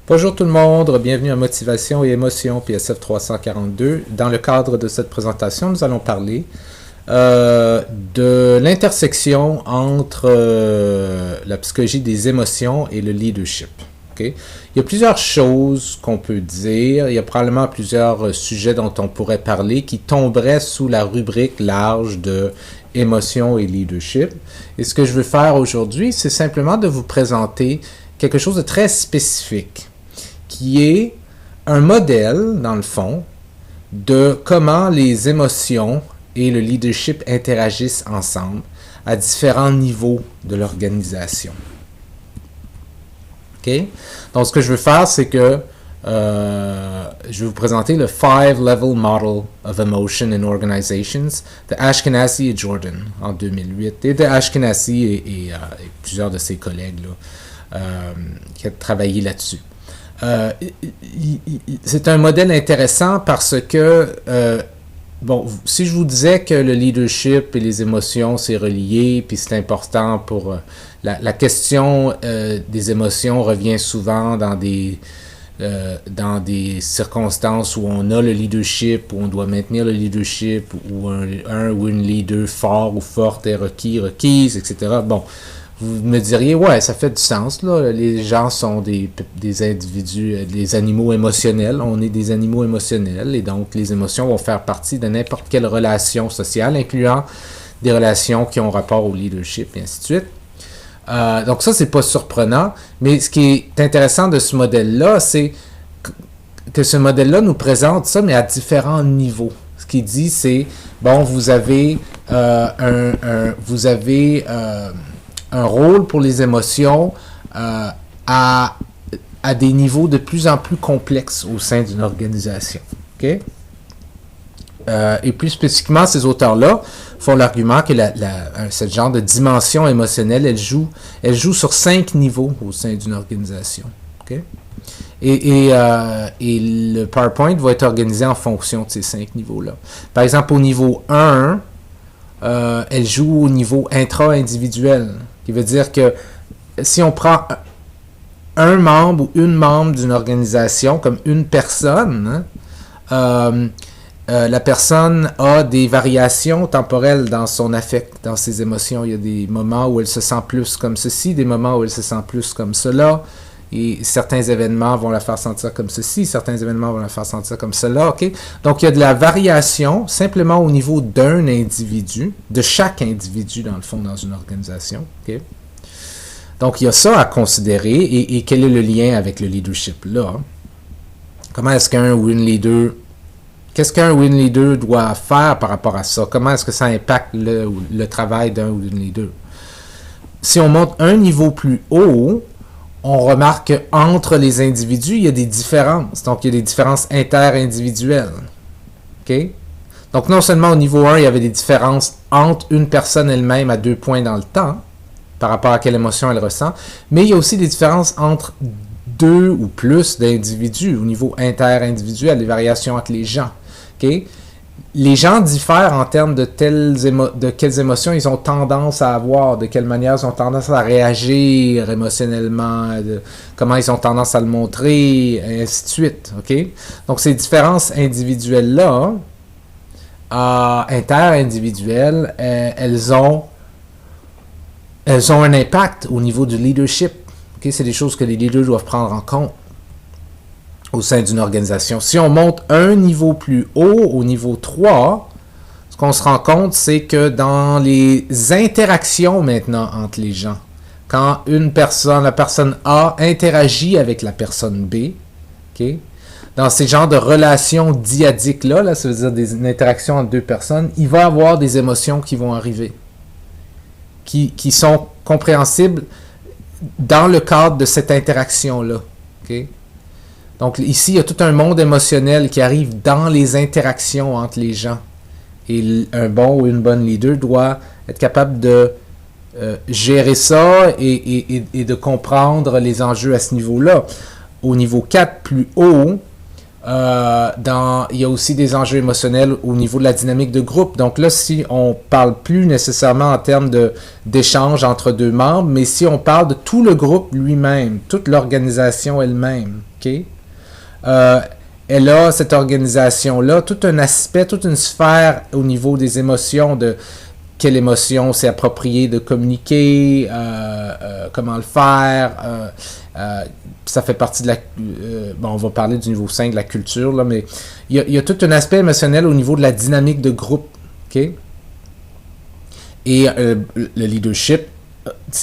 Bonjour tout le monde, bienvenue à Motivation et Émotion PSF 342. Dans le cadre de cette présentation, nous allons parler de l'intersection entre la psychologie des émotions et le leadership. Okay? Il y a plusieurs choses qu'on peut dire, il y a probablement plusieurs sujets dont on pourrait parler qui tomberaient sous la rubrique large de émotion et leadership. Et ce que je veux faire aujourd'hui, c'est simplement de vous présenter quelque chose de très spécifique, qui est un modèle, dans le fond, de comment les émotions et le leadership interagissent ensemble à différents niveaux de l'organisation. OK? Donc, ce que je veux faire, c'est que je vais vous présenter le 5-Level Model of Emotion in Organizations de Ashkenazi et Jordan en 2008, et de Ashkenazi et plusieurs de ses collègues là, qui ont travaillé là-dessus. C'est un modèle intéressant parce que, si je vous disais que le leadership et les émotions, c'est relié, puis c'est important pour... la question des émotions revient souvent dans des circonstances où on a le leadership, où on doit maintenir le leadership, où un ou une leader fort ou forte est requise, etc. Bon, vous me diriez, ouais, ça fait du sens, là. Les gens sont des individus, des animaux émotionnels. On est des animaux émotionnels et donc les émotions vont faire partie de n'importe quelle relation sociale, incluant des relations qui ont rapport au leadership et ainsi de suite. Donc ça, c'est pas surprenant, mais ce qui est intéressant de ce modèle-là, c'est que ce modèle-là nous présente ça, mais à différents niveaux. Ce qu'il dit, c'est, bon, vous avez un rôle pour les émotions à des niveaux de plus en plus complexes au sein d'une organisation. Okay? Et plus spécifiquement, ces auteurs-là font l'argument que ce genre de dimension émotionnelle, elle joue sur 5 niveaux au sein d'une organisation. Okay? Et le PowerPoint va être organisé en fonction de ces 5 niveaux-là. Par exemple, au niveau 1, elle joue au niveau intra-individuel, qui veut dire que si on prend un membre ou une membre d'une organisation comme une personne, la personne a des variations temporelles dans son affect, dans ses émotions. Il y a des moments où elle se sent plus comme ceci, des moments où elle se sent plus comme cela. Et certains événements vont la faire sentir comme ceci, certains événements vont la faire sentir comme cela. Okay? Donc, il y a de la variation simplement au niveau d'un individu, de chaque individu, dans le fond, dans une organisation. Okay? Donc, il y a ça à considérer. Et quel est le lien avec le leadership là? Comment est-ce qu'un ou une leader... Qu'est-ce qu'un ou une leader doit faire par rapport à ça? Comment est-ce que ça impacte le travail d'un ou d'une leader? Si on monte un niveau plus haut, on remarque qu'entre les individus, il y a des différences. Donc, il y a des différences inter-individuelles. Okay? Donc, non seulement au niveau 1, il y avait des différences entre une personne elle-même à 2 points dans le temps, par rapport à quelle émotion elle ressent, mais il y a aussi des différences entre 2 ou plus d'individus au niveau inter-individuel, des variations entre les gens. Okay? Les gens diffèrent en termes de quelles émotions ils ont tendance à avoir, de quelle manière ils ont tendance à réagir émotionnellement, comment ils ont tendance à le montrer, et ainsi de suite. Okay? Donc, ces différences individuelles-là, inter-individuelles, elles ont un impact au niveau du leadership. Okay? C'est des choses que les leaders doivent prendre en compte au sein d'une organisation. Si on monte un niveau plus haut, au niveau 3, ce qu'on se rend compte, c'est que dans les interactions maintenant entre les gens, quand la personne A interagit avec la personne B, okay, dans ces genres de relations dyadiques-là, ça veut dire des interactions entre deux personnes, il va y avoir des émotions qui vont arriver, qui sont compréhensibles dans le cadre de cette interaction-là. Okay? Donc ici, il y a tout un monde émotionnel qui arrive dans les interactions entre les gens. Et un bon ou une bonne leader doit être capable de gérer ça et de comprendre les enjeux à ce niveau-là. Au niveau 4 plus haut, Il y a aussi des enjeux émotionnels au niveau de la dynamique de groupe. Donc là, si on parle plus nécessairement en termes d'échange entre deux membres, mais si on parle de tout le groupe lui-même, toute l'organisation elle-même, ok? Elle a, cette organisation-là, tout un aspect, toute une sphère au niveau des émotions, de quelle émotion c'est approprié de communiquer, comment le faire. Ça fait partie de la... bon, on va parler du niveau 5 de la culture, là, mais il y a tout un aspect émotionnel au niveau de la dynamique de groupe. Okay? Et le leadership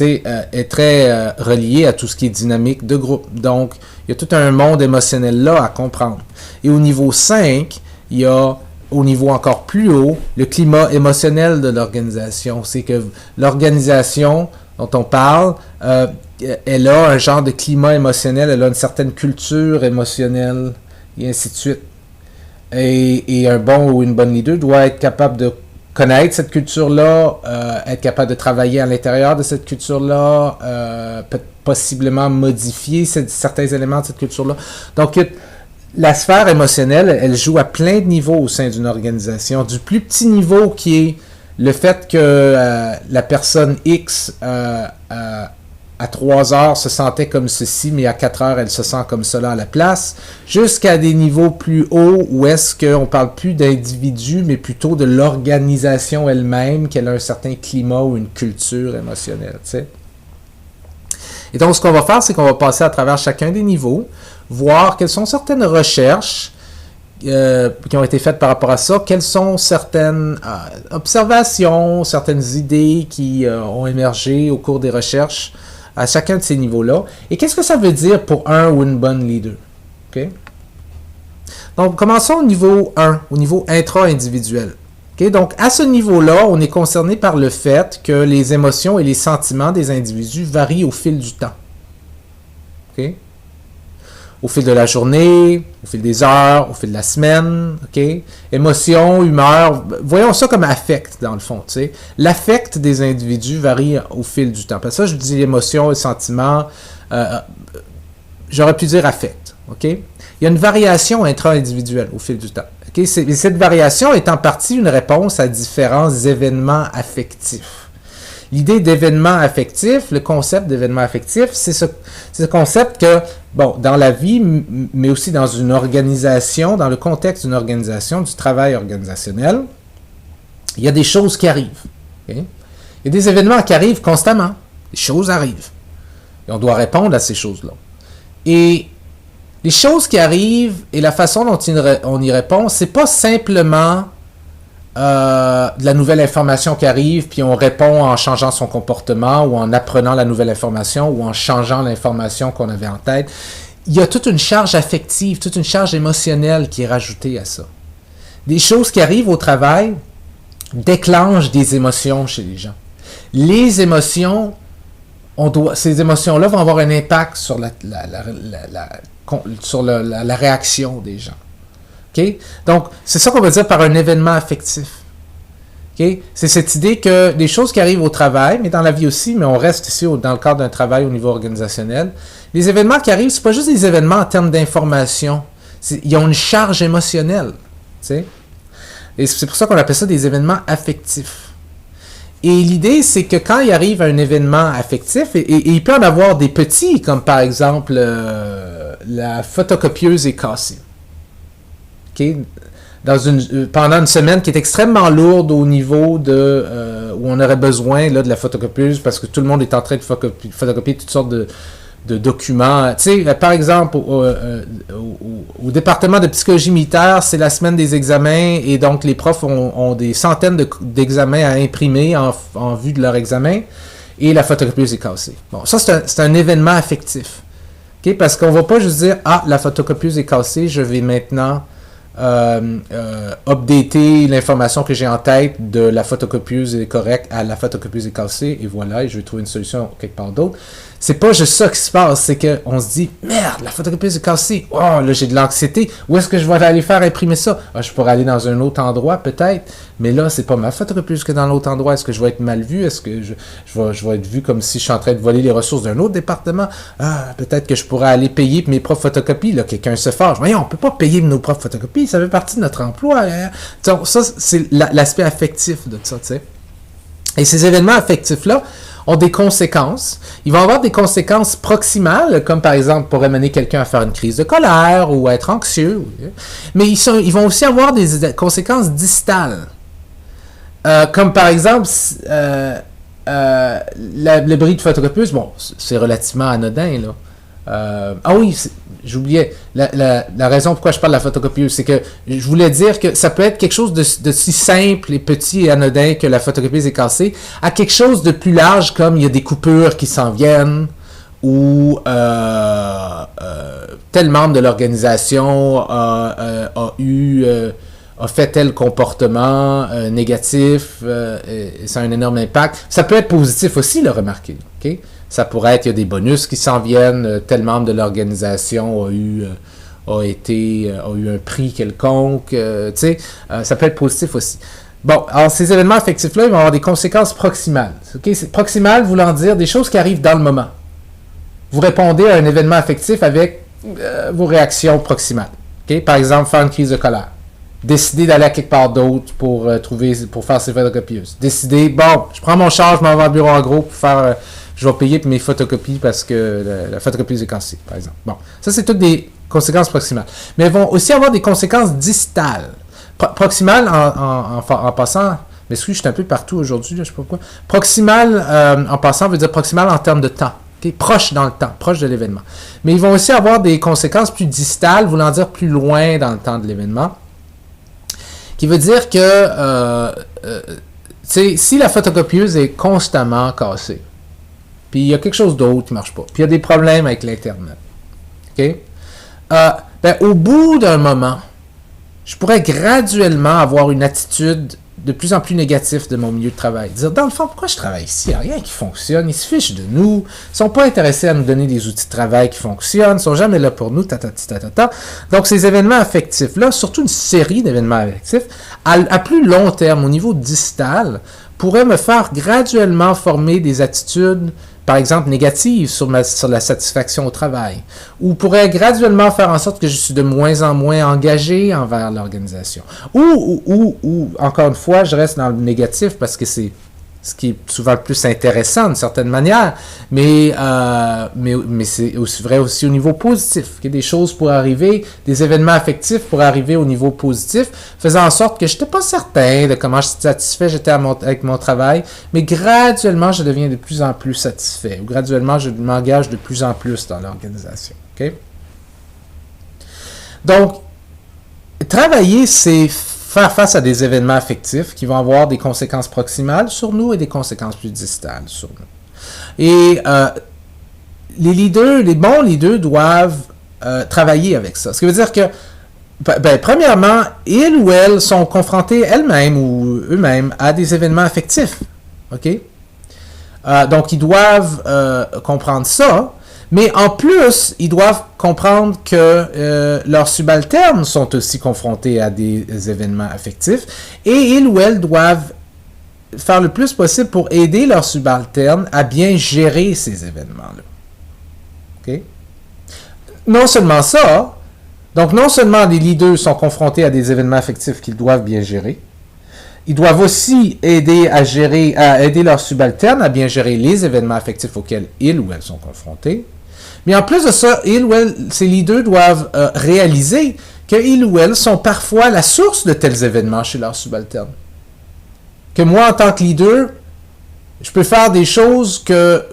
est très relié à tout ce qui est dynamique de groupe. Donc, il y a tout un monde émotionnel là à comprendre. Et au niveau 5, il y a, au niveau encore plus haut, le climat émotionnel de l'organisation. C'est que l'organisation dont on parle, elle a un genre de climat émotionnel, elle a une certaine culture émotionnelle, et ainsi de suite. Et un bon ou une bonne leader doit être capable de connaître cette culture-là, être capable de travailler à l'intérieur de cette culture-là, possiblement modifier certains éléments de cette culture-là. Donc, la sphère émotionnelle, elle joue à plein de niveaux au sein d'une organisation. Du plus petit niveau qui est le fait que la personne X à 3 heures se sentait comme ceci, mais à 4 heures, elle se sent comme cela à la place, jusqu'à des niveaux plus hauts où est-ce qu'on ne parle plus d'individus, mais plutôt de l'organisation elle-même, qu'elle a un certain climat ou une culture émotionnelle. T'sais. Et donc, ce qu'on va faire, c'est qu'on va passer à travers chacun des niveaux, voir quelles sont certaines recherches qui ont été faites par rapport à ça, quelles sont certaines observations, certaines idées qui ont émergé au cours des recherches à chacun de ces niveaux-là. Et qu'est-ce que ça veut dire pour un ou une bonne leader? Okay? Donc, commençons au niveau 1, au niveau intra-individuel. Okay? Donc, à ce niveau-là, on est concerné par le fait que les émotions et les sentiments des individus varient au fil du temps. Okay? Au fil de la journée, au fil des heures, au fil de la semaine, ok? Émotion, humeur, voyons ça comme affect, dans le fond, tu sais. L'affect des individus varie au fil du temps. Parce que ça, je dis émotion et sentiment, j'aurais pu dire affect, ok? Il y a une variation intra-individuelle au fil du temps, ok? Cette variation est en partie une réponse à différents événements affectifs. L'idée d'événement affectif, le concept d'événement affectif, c'est ce concept que, bon, dans la vie, mais aussi dans une organisation, dans le contexte d'une organisation, du travail organisationnel, il y a des choses qui arrivent. Okay? Il y a des événements qui arrivent constamment. Les choses arrivent. Et on doit répondre à ces choses-là. Et les choses qui arrivent et la façon dont on y répond, c'est pas simplement de la nouvelle information qui arrive, puis on répond en changeant son comportement ou en apprenant la nouvelle information ou en changeant l'information qu'on avait en tête. Il y a toute une charge affective, toute une charge émotionnelle qui est rajoutée à ça. Des choses qui arrivent au travail déclenchent des émotions chez les gens. Les émotions, ces émotions-là vont avoir un impact sur la réaction des gens. Okay? Donc, c'est ça qu'on veut dire par un événement affectif. Okay? C'est cette idée que des choses qui arrivent au travail, mais dans la vie aussi, mais on reste ici dans le cadre d'un travail au niveau organisationnel, les événements qui arrivent, c'est pas juste des événements en termes d'information. Ils ont une charge émotionnelle. T'sais? Et c'est pour ça qu'on appelle ça des événements affectifs. Et l'idée, c'est que quand il arrive un événement affectif, et il peut en avoir des petits, comme par exemple la photocopieuse est cassée. Okay? Pendant une semaine qui est extrêmement lourde au niveau de où on aurait besoin là, de la photocopieuse parce que tout le monde est en train de photocopier toutes sortes de documents. Tu sais, par exemple, au département de psychologie militaire, c'est la semaine des examens et donc les profs ont des centaines d'examens à imprimer en vue de leur examen et la photocopieuse est cassée. Bon, ça, c'est un événement affectif. Okay? Parce qu'on ne va pas juste dire « Ah, la photocopieuse est cassée, je vais maintenant... updater l'information que j'ai en tête de la photocopieuse est correcte à la photocopieuse est cassée et voilà, et je vais trouver une solution quelque part d'autre. c'est pas juste ça qui se passe, c'est qu'on se dit, merde, la photocopieuse est cassée, oh, là j'ai de l'anxiété, où est-ce que je vais aller faire imprimer ça? Ah, je pourrais aller dans un autre endroit peut-être, mais là c'est pas ma photocopieuse que dans l'autre endroit, est-ce que je vais être mal vu? Est-ce que je vais être vu comme si je suis en train de voler les ressources d'un autre département? Ah, peut-être que je pourrais aller payer mes propres photocopies, là, quelqu'un se fâche, voyons, on peut pas payer nos propres photocopies, ça fait partie de notre emploi, hein? Donc ça c'est l'aspect affectif de ça, tu sais. Et ces événements affectifs-là ont des conséquences. Ils vont avoir des conséquences proximales, comme par exemple pourrait mener quelqu'un à faire une crise de colère ou à être anxieux. Mais ils vont aussi avoir des conséquences distales. Comme par exemple, le bris de photocopieuse, bon, c'est relativement anodin, là. Ah oui, j'oubliais. La raison pourquoi je parle de la photocopieuse, c'est que je voulais dire que ça peut être quelque chose de si simple et petit et anodin que la photocopieuse est cassée, à quelque chose de plus large comme il y a des coupures qui s'en viennent, ou tel membre de l'organisation a fait tel comportement négatif, et ça a un énorme impact. Ça peut être positif aussi, le remarquer. Okay? Ça pourrait être, il y a des bonus qui s'en viennent, tel membre de l'organisation a eu un prix quelconque, ça peut être positif aussi. Bon, alors ces événements affectifs-là, ils vont avoir des conséquences proximales. Okay? Proximales voulant dire des choses qui arrivent dans le moment. Vous répondez à un événement affectif avec vos réactions proximales. Okay? Par exemple, faire une crise de colère. Décider d'aller à quelque part d'autre pour faire ses photocopieuses. Décider, bon, je prends mon char, je m'en vais au bureau en gros pour faire... je vais payer pour mes photocopies parce que la photocopieuse est cassée, par exemple. Bon, ça, c'est toutes des conséquences proximales. Mais elles vont aussi avoir des conséquences distales. Proximales, en passant... Mais je suis un peu partout aujourd'hui, là, je sais pas pourquoi. Proximal, en passant, veut dire proximal en termes de temps. Okay? Proche dans le temps, proche de l'événement. Mais ils vont aussi avoir des conséquences plus distales, voulant dire plus loin dans le temps de l'événement. Qui veut dire que si la photocopieuse est constamment cassée, puis il y a quelque chose d'autre qui ne marche pas, puis il y a des problèmes avec l'Internet, okay? Au bout d'un moment, je pourrais graduellement avoir une attitude de plus en plus négative de mon milieu de travail. Dire, dans le fond, pourquoi je travaille ici? Il n'y a rien qui fonctionne, ils se fichent de nous, ils ne sont pas intéressés à nous donner des outils de travail qui fonctionnent, ils ne sont jamais là pour nous, Donc, ces événements affectifs-là, surtout une série d'événements affectifs, à plus long terme, au niveau distal, pourraient me faire graduellement former des attitudes, par exemple, négatives sur la satisfaction au travail, ou pourrait graduellement faire en sorte que je suis de moins en moins engagé envers l'organisation. Ou encore une fois, je reste dans le négatif parce que c'est ce qui est souvent le plus intéressant d'une certaine manière, mais c'est aussi vrai aussi au niveau positif, que des choses pourraient arriver, des événements affectifs pourraient arriver au niveau positif, faisant en sorte que je n'étais pas certain de comment satisfait j'étais avec mon travail, mais graduellement, je deviens de plus en plus satisfait, ou graduellement, je m'engage de plus en plus dans l'organisation. Okay? Donc, travailler, c'est faire face à des événements affectifs qui vont avoir des conséquences proximales sur nous et des conséquences plus distales sur nous. Et les bons leaders doivent travailler avec ça. Ce qui veut dire que, premièrement, ils ou elles sont confrontés elles-mêmes ou eux-mêmes à des événements affectifs. OK? Donc, ils doivent comprendre ça. Mais en plus, ils doivent comprendre que leurs subalternes sont aussi confrontés à des événements affectifs et ils ou elles doivent faire le plus possible pour aider leurs subalternes à bien gérer ces événements-là. Okay? Non seulement ça, donc non seulement les leaders sont confrontés à des événements affectifs qu'ils doivent bien gérer, ils doivent aussi aider à aider leurs subalternes à bien gérer les événements affectifs auxquels ils ou elles sont confrontés. Mais en plus de ça, ces leaders doivent réaliser qu'ils ou elles sont parfois la source de tels événements chez leurs subalternes. Que moi, en tant que leader, je peux faire des choses que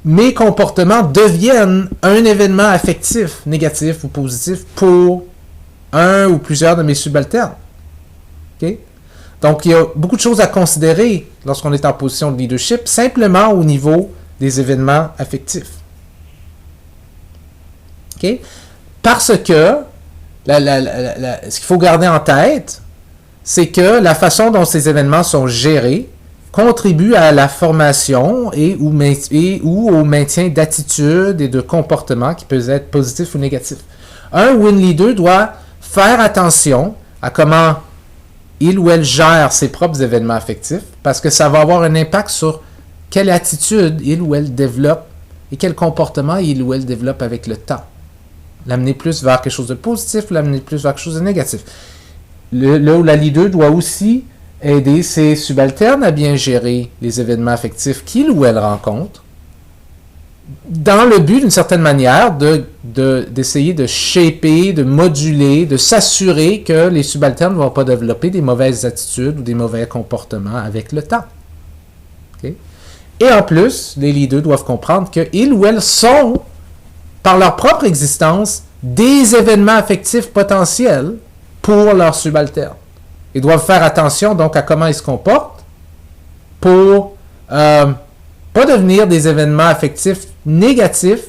mes comportements deviennent un événement affectif, négatif ou positif pour un ou plusieurs de mes subalternes. Okay? Donc, il y a beaucoup de choses à considérer lorsqu'on est en position de leadership, simplement au niveau des événements affectifs. Okay? Parce que ce qu'il faut garder en tête, c'est que la façon dont ces événements sont gérés contribue à la formation ou au maintien d'attitudes et de comportements qui peuvent être positifs ou négatifs. Un win leader doit faire attention à comment il ou elle gère ses propres événements affectifs parce que ça va avoir un impact sur quelle attitude il ou elle développe et quel comportement il ou elle développe avec le temps. L'amener plus vers quelque chose de positif, l'amener plus vers quelque chose de négatif. Là où la leader doit aussi aider ses subalternes à bien gérer les événements affectifs qu'il ou elle rencontre, dans le but, d'une certaine manière, d'essayer de shaper, de moduler, de s'assurer que les subalternes ne vont pas développer des mauvaises attitudes ou des mauvais comportements avec le temps. Okay? Et en plus, les leaders doivent comprendre qu'ils ou elles sont, par leur propre existence, des événements affectifs potentiels pour leurs subalternes. Ils doivent faire attention donc à comment ils se comportent pour pas devenir des événements affectifs négatifs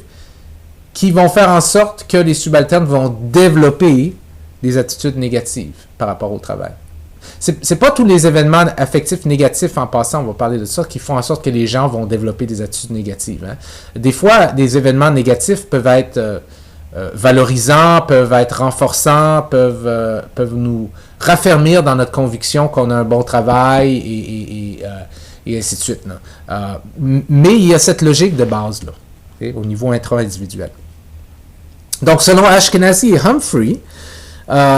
qui vont faire en sorte que les subalternes vont développer des attitudes négatives par rapport au travail. C'est pas tous les événements affectifs négatifs, en passant, on va parler de ça, qui font en sorte que les gens vont développer des attitudes négatives. Hein. Des fois, des événements négatifs peuvent être valorisants, peuvent être renforçants, peuvent nous raffermir dans notre conviction qu'on a un bon travail et ainsi de suite. Mais il y a cette logique de base là, okay, au niveau intra-individuel. Donc, selon Ashkenazi et Humphrey,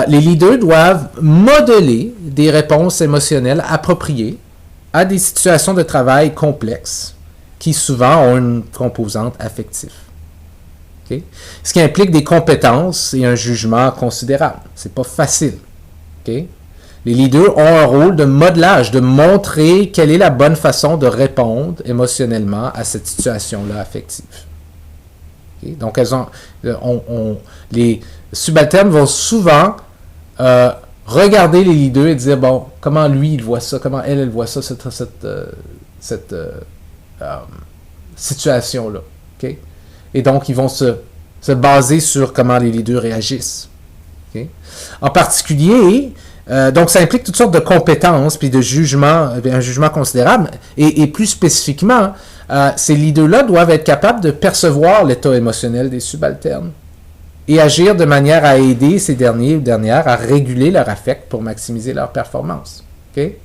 les leaders doivent modeler des réponses émotionnelles appropriées à des situations de travail complexes qui souvent ont une composante affective. Okay? Ce qui implique des compétences et un jugement considérable. C'est pas facile. Okay? Les leaders ont un rôle de modelage, de montrer quelle est la bonne façon de répondre émotionnellement à cette situation-là affective. Okay? Donc, les subalternes vont souvent regarder les leaders et dire, bon, comment lui, il voit ça, comment elle voit ça, cette situation-là. Okay? Et donc, ils vont se baser sur comment les leaders réagissent. Okay? En particulier, donc ça implique toutes sortes de compétences puis de jugement, un jugement considérable. Et plus spécifiquement, ces leaders-là doivent être capables de percevoir l'état émotionnel des subalternes et agir de manière à aider ces derniers ou dernières à réguler leur affect pour maximiser leur performance. Okay?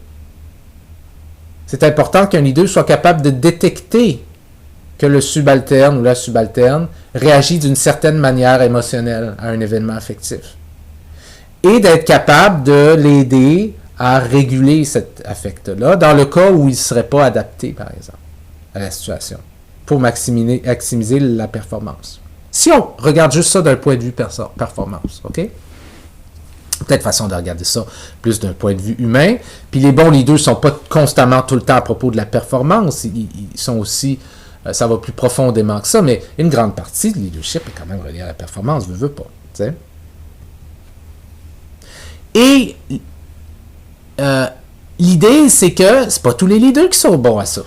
C'est important qu'un leader soit capable de détecter que le subalterne ou la subalterne réagit d'une certaine manière émotionnelle à un événement affectif. Et d'être capable de l'aider à réguler cet affect-là, dans le cas où il ne serait pas adapté, par exemple, à la situation, pour maximiser la performance. Si on regarde juste ça d'un point de vue performance, OK? Peut-être façon de regarder ça plus d'un point de vue humain. Puis les bons leaders ne sont pas constamment tout le temps à propos de la performance. Ils sont aussi... ça va plus profondément que ça, mais une grande partie du leadership est quand même reliée à la performance, veut pas. T'sais? Et l'idée, c'est que c'est pas tous les leaders qui sont bons à ça.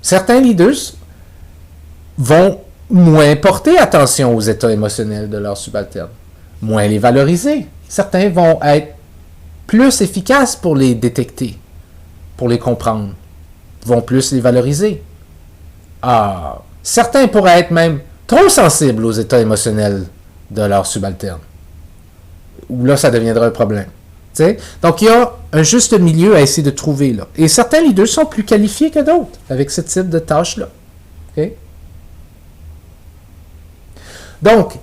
Certains leaders vont moins porter attention aux états émotionnels de leurs subalternes, moins les valoriser. Certains vont être plus efficaces pour les détecter, pour les comprendre, vont plus les valoriser. Certains pourraient être même trop sensibles aux états émotionnels de leurs subalternes. Où là, ça deviendra un problème. T'sais? Donc, il y a un juste milieu à essayer de trouver là. Et certains leaders sont plus qualifiés que d'autres avec ce type de tâches-là. Okay? Donc,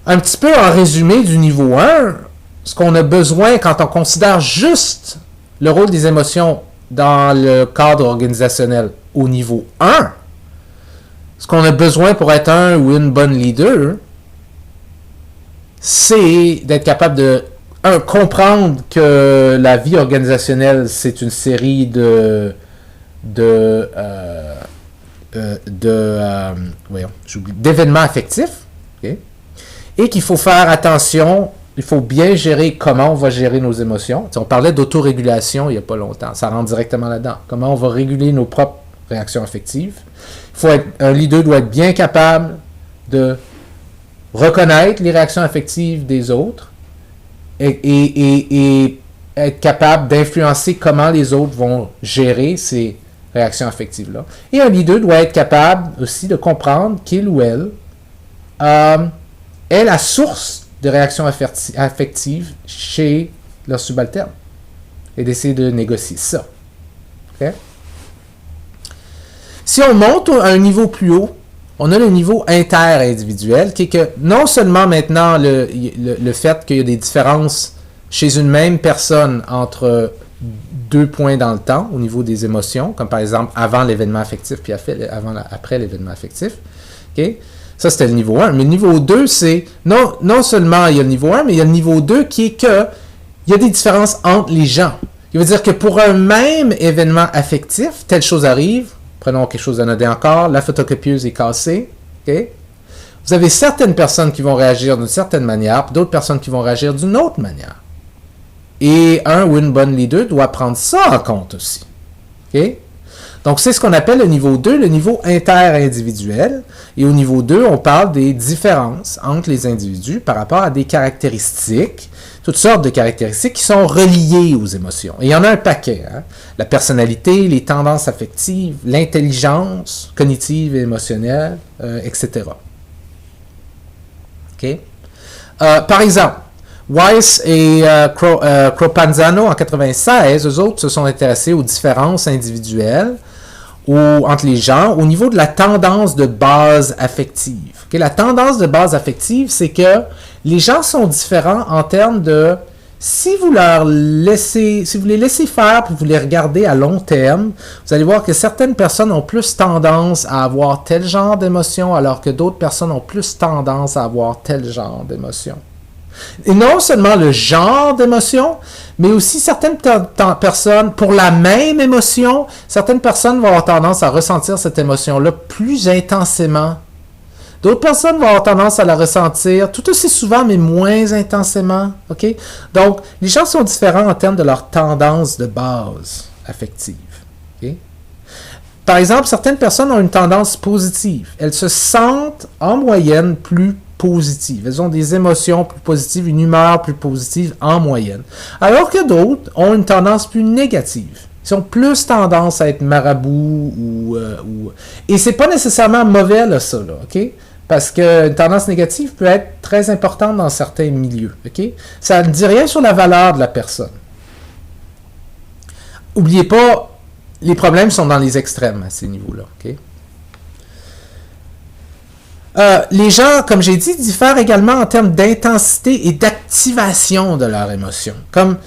un petit peu en résumé du niveau 1, ce qu'on a besoin quand on considère juste le rôle des émotions dans le cadre organisationnel au niveau 1, ce qu'on a besoin pour être un ou une bonne leader, c'est d'être capable de comprendre que la vie organisationnelle, c'est une série d'événements affectifs, okay? Et qu'il faut faire attention, il faut bien gérer comment on va gérer nos émotions. T'sais, on parlait d'autorégulation il n'y a pas longtemps, ça rentre directement là-dedans. Comment on va réguler nos propres réactions affectives. Un leader doit être bien capable de reconnaître les réactions affectives des autres et être capable d'influencer comment les autres vont gérer ces réactions affectives-là. Et un leader doit être capable aussi de comprendre qu'il ou elle est la source de réactions affectives chez leurs subalternes et d'essayer de négocier ça. Okay? Si on monte à un niveau plus haut, on a le niveau inter-individuel, qui est que non seulement maintenant le fait qu'il y a des différences chez une même personne entre deux points dans le temps au niveau des émotions, comme par exemple avant l'événement affectif puis après l'événement affectif. Okay? Ça, c'était le niveau 1. Mais le niveau 2, c'est non seulement il y a le niveau 1, mais il y a le niveau 2 qui est que il y a des différences entre les gens. Il veut dire que pour un même événement affectif, telle chose arrive, prenons quelque chose d'anodin encore, la photocopieuse est cassée. Okay? Vous avez certaines personnes qui vont réagir d'une certaine manière, puis d'autres personnes qui vont réagir d'une autre manière. Et un ou une bonne leader doit prendre ça en compte aussi. Okay? Donc, c'est ce qu'on appelle le niveau 2, le niveau inter-individuel. Et au niveau 2, on parle des différences entre les individus par rapport à des caractéristiques, toutes sortes de caractéristiques qui sont reliées aux émotions. Et il y en a un paquet. Hein? La personnalité, les tendances affectives, l'intelligence cognitive et émotionnelle, etc. Okay? Par exemple, Weiss et Cropanzano, en 1996, eux autres se sont intéressés aux différences individuelles entre les gens au niveau de la tendance de base affective. Okay? La tendance de base affective, c'est que les gens sont différents en termes de si vous les laissez faire puis vous les regardez à long terme, vous allez voir que certaines personnes ont plus tendance à avoir tel genre d'émotion alors que d'autres personnes ont plus tendance à avoir tel genre d'émotion. Et non seulement le genre d'émotion, mais aussi certaines personnes, pour la même émotion, certaines personnes vont avoir tendance à ressentir cette émotion-là plus intensément. D'autres personnes vont avoir tendance à la ressentir tout aussi souvent, mais moins intensément. Okay? Donc, les gens sont différents en termes de leur tendance de base affective. Okay? Par exemple, certaines personnes ont une tendance positive. Elles se sentent en moyenne plus positives. Elles ont des émotions plus positives, une humeur plus positive en moyenne. Alors que d'autres ont une tendance plus négative. Ils ont plus tendance à être marabouts et c'est pas nécessairement mauvais là, ça, là, OK? Parce qu'une tendance négative peut être très importante dans certains milieux, OK? Ça ne dit rien sur la valeur de la personne. N'oubliez pas, les problèmes sont dans les extrêmes à ces niveaux-là, OK? Les gens, comme j'ai dit, diffèrent également en termes d'intensité et d'activation de leurs émotions. Comme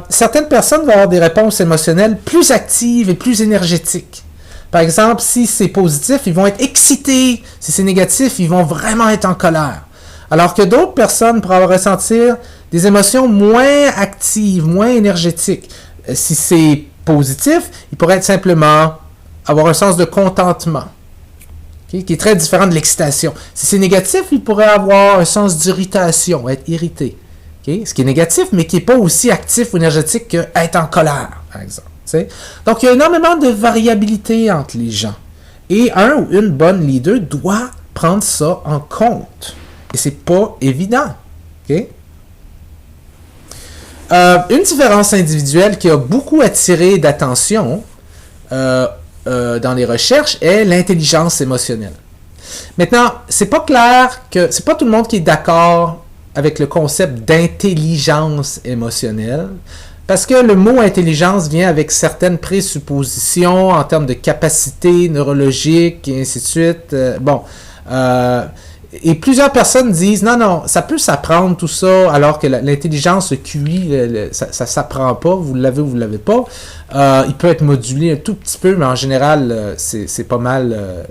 certaines personnes vont avoir des réponses émotionnelles plus actives et plus énergétiques. Par exemple, si c'est positif, ils vont être excités. Si c'est négatif, ils vont vraiment être en colère. Alors que d'autres personnes pourraient ressentir des émotions moins actives, moins énergétiques. Si c'est positif, ils pourraient être simplement avoir un sens de contentement. Qui est très différent de l'excitation. Si c'est négatif, il pourrait avoir un sens d'irritation, être irrité. Okay? Ce qui est négatif, mais qui n'est pas aussi actif ou énergétique qu'être en colère, par exemple. T'sais? Donc, il y a énormément de variabilité entre les gens. Et un ou une bonne leader doit prendre ça en compte. Et c'est pas évident. Okay? Une différence individuelle qui a beaucoup attiré d'attention dans les recherches est l'intelligence émotionnelle. Maintenant, c'est pas clair que c'est pas tout le monde qui est d'accord avec le concept d'intelligence émotionnelle, parce que le mot intelligence vient avec certaines présuppositions en termes de capacité neurologique et ainsi de suite. Et plusieurs personnes disent non, ça peut s'apprendre tout ça, alors que l'intelligence, le QI, ça s'apprend pas, vous l'avez ou vous l'avez pas. Il peut être modulé un tout petit peu, mais en général, c'est pas mal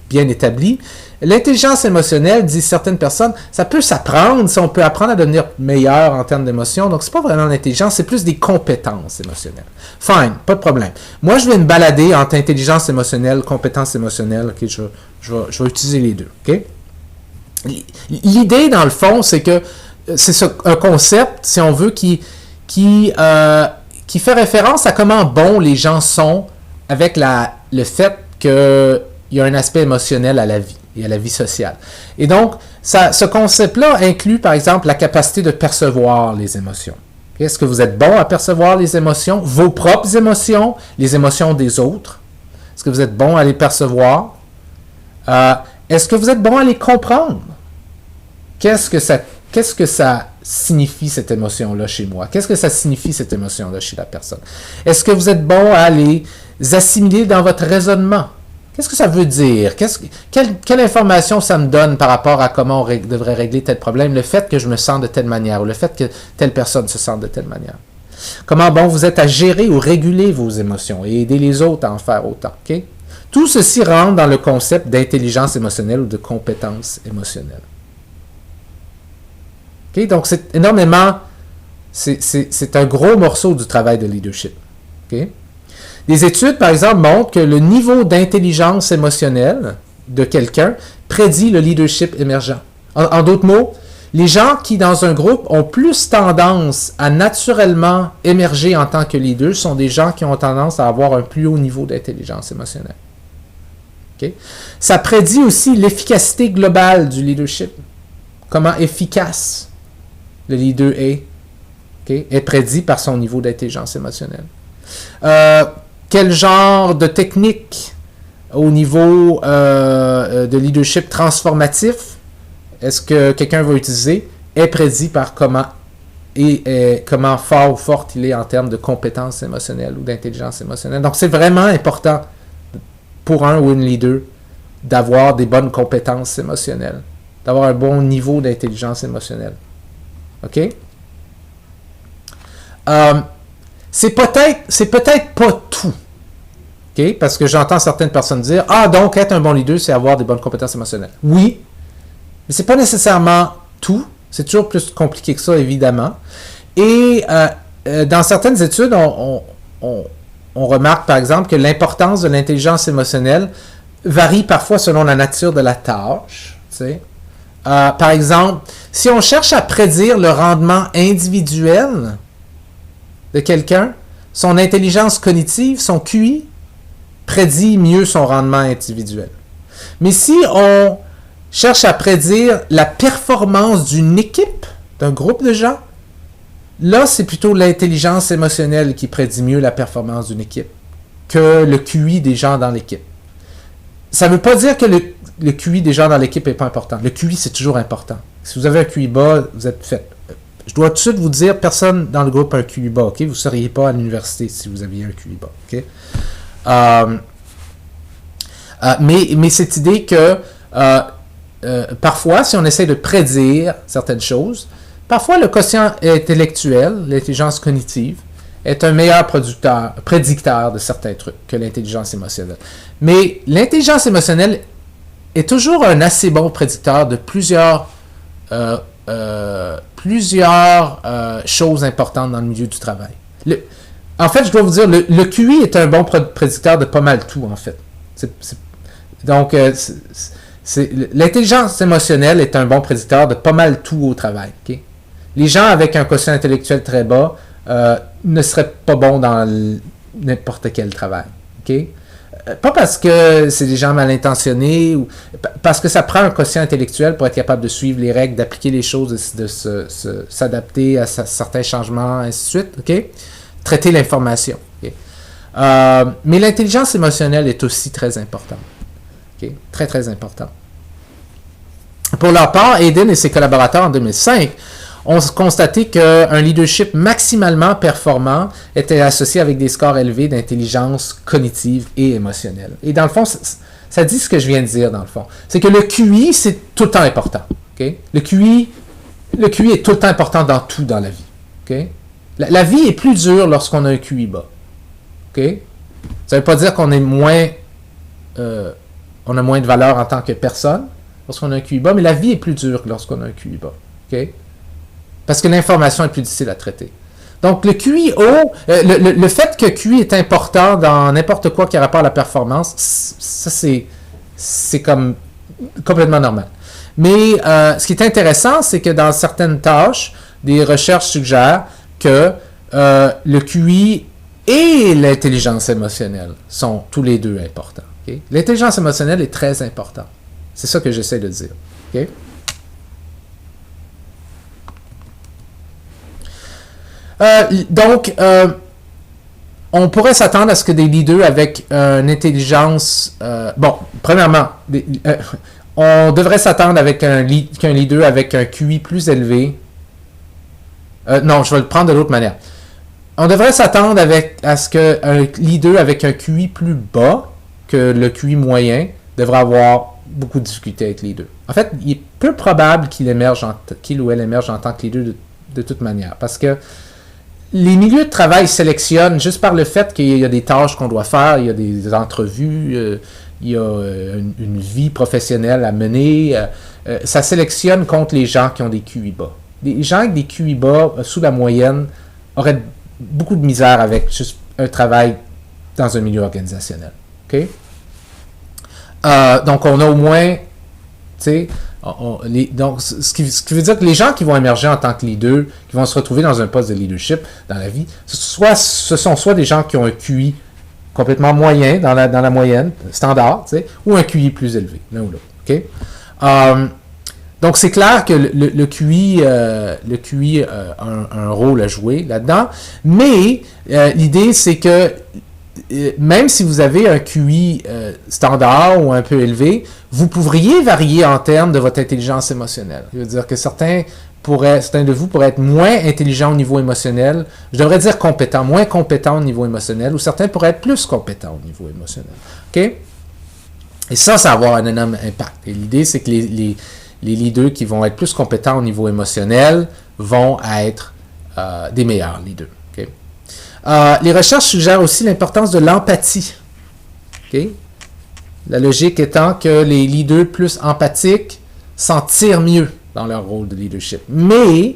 bien établi. L'intelligence émotionnelle, disent certaines personnes, ça peut s'apprendre, si on peut apprendre à devenir meilleur en termes d'émotion. Donc, c'est pas vraiment l'intelligence, c'est plus des compétences émotionnelles. Fine, pas de problème. Moi, je vais me balader entre intelligence émotionnelle, compétences émotionnelles. OK, je vais utiliser les deux. OK? L'idée, dans le fond, c'est que c'est un concept, si on veut, qui fait référence à comment bons les gens sont avec le fait qu'il y a un aspect émotionnel à la vie et à la vie sociale. Et donc, ce concept-là inclut, par exemple, la capacité de percevoir les émotions. Okay? Est-ce que vous êtes bon à percevoir les émotions, vos propres émotions, les émotions des autres? Est-ce que vous êtes bon à les percevoir? Est-ce que vous êtes bon à les comprendre? Qu'est-ce que ça signifie, cette émotion-là, chez moi? Qu'est-ce que ça signifie, cette émotion-là, chez la personne? Est-ce que vous êtes bon à les assimiler dans votre raisonnement? Qu'est-ce que ça veut dire? Quelle information ça me donne par rapport à comment on devrait régler tel problème? Le fait que je me sens de telle manière ou le fait que telle personne se sente de telle manière. Comment bon vous êtes à gérer ou réguler vos émotions et aider les autres à en faire autant. Okay? Tout ceci rentre dans le concept d'intelligence émotionnelle ou de compétence émotionnelle. Okay? Donc, c'est énormément, c'est un gros morceau du travail de leadership. Okay? Des études, par exemple, montrent que le niveau d'intelligence émotionnelle de quelqu'un prédit le leadership émergent. En d'autres mots, les gens qui, dans un groupe, ont plus tendance à naturellement émerger en tant que leader sont des gens qui ont tendance à avoir un plus haut niveau d'intelligence émotionnelle. Okay? Ça prédit aussi l'efficacité globale du leadership. Comment efficace le leader est, okay, est prédit par son niveau d'intelligence émotionnelle. Quel genre de technique au niveau de leadership transformatif est-ce que quelqu'un va utiliser est prédit par comment fort ou forte il est en termes de compétences émotionnelles ou d'intelligence émotionnelle. Donc, c'est vraiment important pour un ou une leader d'avoir des bonnes compétences émotionnelles, d'avoir un bon niveau d'intelligence émotionnelle. OK? C'est peut-être pas tout. Okay? Parce que j'entends certaines personnes dire « Ah, donc être un bon leader, c'est avoir des bonnes compétences émotionnelles. » Oui, mais c'est pas nécessairement tout. C'est toujours plus compliqué que ça, évidemment. Et dans certaines études, on remarque, par exemple, que l'importance de l'intelligence émotionnelle varie parfois selon la nature de la tâche. Tu sais. Par exemple, si on cherche à prédire le rendement individuel de quelqu'un, son intelligence cognitive, son QI, prédit mieux son rendement individuel. Mais si on cherche à prédire la performance d'une équipe, d'un groupe de gens, là, c'est plutôt l'intelligence émotionnelle qui prédit mieux la performance d'une équipe que le QI des gens dans l'équipe. Ça ne veut pas dire que le QI des gens dans l'équipe n'est pas important. Le QI, c'est toujours important. Si vous avez un QI bas, vous êtes fait. Je dois tout de suite vous dire, personne dans le groupe a un QI bas. Okay? Vous ne seriez pas à l'université si vous aviez un QI bas. Okay? Mais cette idée que parfois, si on essaie de prédire certaines choses, parfois le quotient intellectuel, l'intelligence cognitive, est un meilleur prédicteur de certains trucs que l'intelligence émotionnelle. Mais l'intelligence émotionnelle est toujours un assez bon prédicteur de plusieurs choses importantes dans le milieu du travail. En fait, je dois vous dire, le QI est un bon prédicteur de pas mal tout, en fait. Donc, l'intelligence émotionnelle est un bon prédicteur de pas mal tout au travail. Okay? Les gens avec un quotient intellectuel très bas ne seraient pas bons dans n'importe quel travail. Okay? Pas parce que c'est des gens mal intentionnés, ou parce que ça prend un quotient intellectuel pour être capable de suivre les règles, d'appliquer les choses, de s'adapter à certains changements, ainsi de suite. Okay? Traiter l'information. Okay? Mais l'intelligence émotionnelle est aussi très importante. Okay? Très, très importante. Pour leur part, Hayden et ses collaborateurs en 2005 ont constaté qu'un leadership maximalement performant était associé avec des scores élevés d'intelligence cognitive et émotionnelle. Et dans le fond, ça dit ce que je viens de dire, dans le fond. C'est que le QI, c'est tout le temps important. Okay? Le QI est tout le temps important dans tout dans la vie. Okay? La vie est plus dure lorsqu'on a un QI bas. Okay? Ça ne veut pas dire qu'on est moins... on a moins de valeur en tant que personne lorsqu'on a un QI bas, mais la vie est plus dure lorsqu'on a un QI bas. Okay? Parce que l'information est plus difficile à traiter. Donc, le QI haut, le fait que QI est important dans n'importe quoi qui a rapport à la performance, ça, c'est comme complètement normal. Mais ce qui est intéressant, c'est que dans certaines tâches, des recherches suggèrent que le QI et l'intelligence émotionnelle sont tous les deux importants. Okay? L'intelligence émotionnelle est très importante. C'est ça que j'essaie de dire. Okay? Donc, on pourrait s'attendre à ce que des leaders avec une intelligence... bon, premièrement, on devrait s'attendre avec qu'un leader avec un QI plus élevé... non, je vais le prendre de l'autre manière. On devrait s'attendre à ce qu'un leader avec un QI plus bas que le QI moyen devrait avoir beaucoup de difficultés avec les deux. En fait, il est peu probable qu'il ou elle émerge en tant que leader de toute manière. Parce que les milieux de travail sélectionnent juste par le fait qu'il y a des tâches qu'on doit faire, il y a des entrevues, il y a une vie professionnelle à mener. Ça sélectionne contre les gens qui ont des QI bas. Les gens avec des QI bas, sous la moyenne, auraient beaucoup de misère avec juste un travail dans un milieu organisationnel. OK? Donc, on a au moins, tu sais, donc, ce qui veut dire que les gens qui vont émerger en tant que leaders, qui vont se retrouver dans un poste de leadership dans la vie, ce sont soit des gens qui ont un QI complètement moyen, dans la moyenne, standard, tu sais, ou un QI plus élevé, l'un ou l'autre. OK? Donc, c'est clair que le QI a un rôle à jouer là-dedans, mais l'idée, c'est que même si vous avez un QI standard ou un peu élevé, vous pourriez varier en termes de votre intelligence émotionnelle. Je veux dire que certains de vous pourraient être moins intelligents au niveau émotionnel, je devrais dire compétents, moins compétents au niveau émotionnel, ou certains pourraient être plus compétents au niveau émotionnel. OK? Et ça va avoir un énorme impact. Et l'idée, c'est que les leaders qui vont être plus compétents au niveau émotionnel vont être des meilleurs leaders. Okay? Les recherches suggèrent aussi l'importance de l'empathie. Okay? La logique étant que les leaders plus empathiques s'en tirent mieux dans leur rôle de leadership. Mais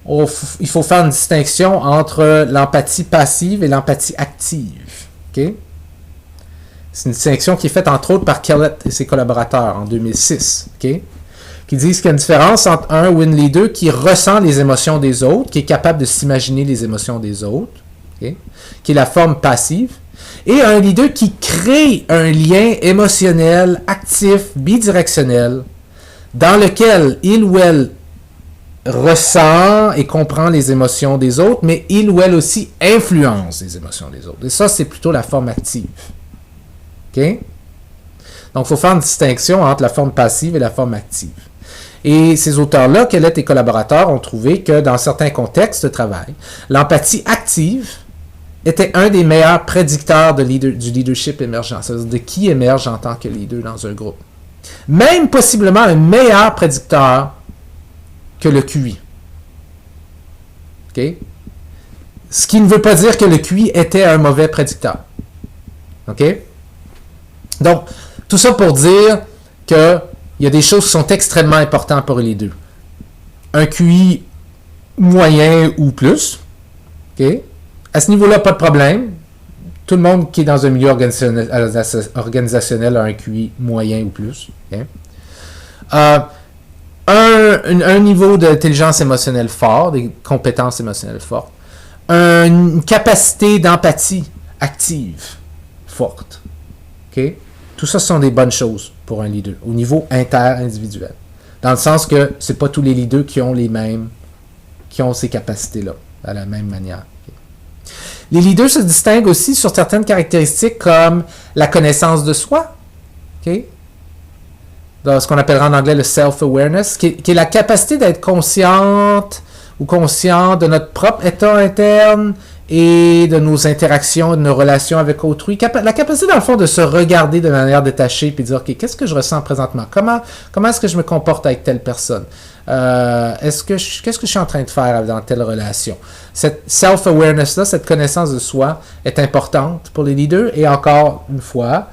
il faut faire une distinction entre l'empathie passive et l'empathie active. Okay? C'est une distinction qui est faite entre autres par Kellett et ses collaborateurs en 2006. Okay? Qui disent qu'il y a une différence entre un ou une leader qui ressent les émotions des autres, qui est capable de s'imaginer les émotions des autres, okay, qui est la forme passive, et un leader qui crée un lien émotionnel, actif, bidirectionnel, dans lequel il ou elle ressent et comprend les émotions des autres, mais il ou elle aussi influence les émotions des autres. Et ça, c'est plutôt la forme active. OK? Donc, il faut faire une distinction entre la forme passive et la forme active. Et ces auteurs-là, Kellett et collaborateurs, ont trouvé que dans certains contextes de travail, l'empathie active était un des meilleurs prédicteurs du leadership émergent, c'est-à-dire de qui émerge en tant que leader dans un groupe. Même possiblement un meilleur prédicteur que le QI. OK? Ce qui ne veut pas dire que le QI était un mauvais prédicteur. OK? Donc, tout ça pour dire qu'il y a des choses qui sont extrêmement importantes pour les deux. Un QI moyen ou plus. OK? À ce niveau-là, pas de problème. Tout le monde qui est dans un milieu organisationnel a un QI moyen ou plus. Okay? Un niveau d'intelligence émotionnelle fort, des compétences émotionnelles fortes. Une capacité d'empathie active forte. Okay? Tout ça, ce sont des bonnes choses pour un leader, au niveau inter-individuel. Dans le sens que ce n'est pas tous les leaders qui ont ces capacités-là, de la même manière. Okay. Les leaders se distinguent aussi sur certaines caractéristiques comme la connaissance de soi, okay? Dans ce qu'on appellera en anglais le self-awareness, qui est la capacité d'être consciente ou conscient de notre propre état interne et de nos interactions, de nos relations avec autrui. La capacité, dans le fond, de se regarder de manière détachée puis de dire, OK, qu'est-ce que je ressens présentement? Comment est-ce que je me comporte avec telle personne? Qu'est-ce que je suis en train de faire dans telle relation? Cette self-awareness-là, cette connaissance de soi est importante pour les leaders. Et encore une fois,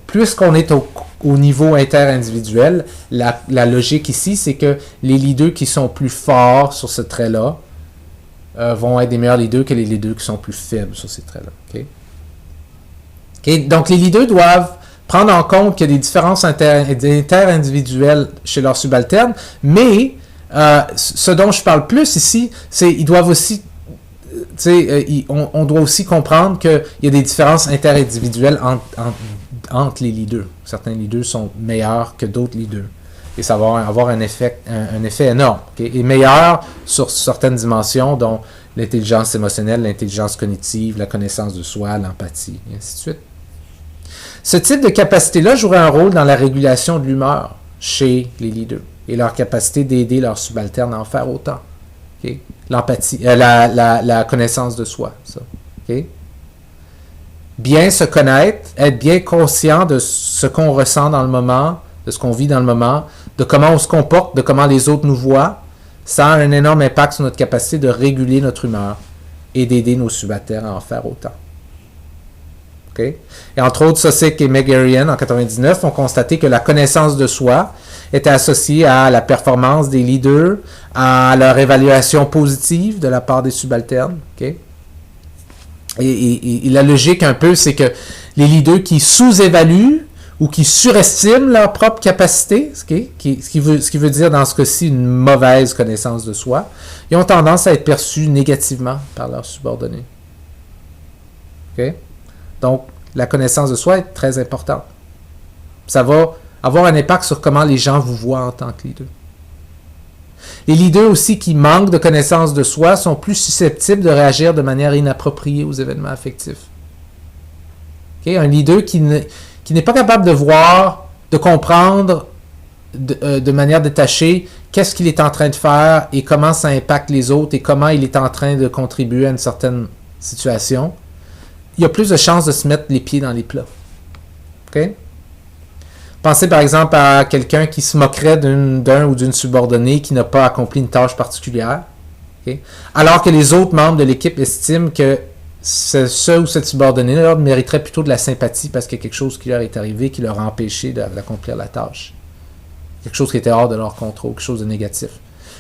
plus qu'on est au niveau inter-individuel, la logique ici, c'est que les leaders qui sont plus forts sur ce trait-là vont être des meilleurs leaders que les leaders qui sont plus faibles sur ces traits-là. Okay? Okay? Donc, les leaders doivent prendre en compte qu'il y a des différences inter-individuelles chez leurs subalternes, mais ce dont je parle plus ici, c'est qu'ils doivent aussi, on doit aussi comprendre qu'il y a des différences inter-individuelles entre les leaders. Certains leaders sont meilleurs que d'autres leaders. Et ça va avoir un effet énorme. Okay? Et meilleur sur certaines dimensions, dont l'intelligence émotionnelle, l'intelligence cognitive, la connaissance de soi, l'empathie, et ainsi de suite. Ce type de capacité-là jouerait un rôle dans la régulation de l'humeur chez les leaders et leur capacité d'aider leurs subalternes à en faire autant. Okay? L'empathie, la connaissance de soi. Ça. Okay? Bien se connaître, être bien conscient de ce qu'on ressent dans le moment, de ce qu'on vit dans le moment, de comment on se comporte, de comment les autres nous voient, ça a un énorme impact sur notre capacité de réguler notre humeur et d'aider nos subalternes à en faire autant. Okay? Et entre autres, Sosik et Megarian, en 1999, ont constaté que la connaissance de soi était associée à la performance des leaders, à leur évaluation positive de la part des subalternes. Okay? Et la logique un peu, c'est que les leaders qui sous-évaluent ou qui surestiment leur propre capacité, okay? ce qui veut dire dans ce cas-ci une mauvaise connaissance de soi, ils ont tendance à être perçus négativement par leurs subordonnés. Okay? Donc, la connaissance de soi est très importante. Ça va avoir un impact sur comment les gens vous voient en tant que leader. Les leaders aussi qui manquent de connaissance de soi sont plus susceptibles de réagir de manière inappropriée aux événements affectifs. Okay? Un leader qui n'est pas capable de voir, de comprendre de manière détachée qu'est-ce qu'il est en train de faire et comment ça impacte les autres et comment il est en train de contribuer à une certaine situation, il y a plus de chances de se mettre les pieds dans les plats. Okay? Pensez par exemple à quelqu'un qui se moquerait d'un ou d'une subordonnée qui n'a pas accompli une tâche particulière, okay? Alors que les autres membres de l'équipe estiment que ce ou cette subordonnée-là mériterait plutôt de la sympathie parce qu'il y a quelque chose qui leur est arrivé qui leur a empêché d'accomplir la tâche. Quelque chose qui était hors de leur contrôle, quelque chose de négatif.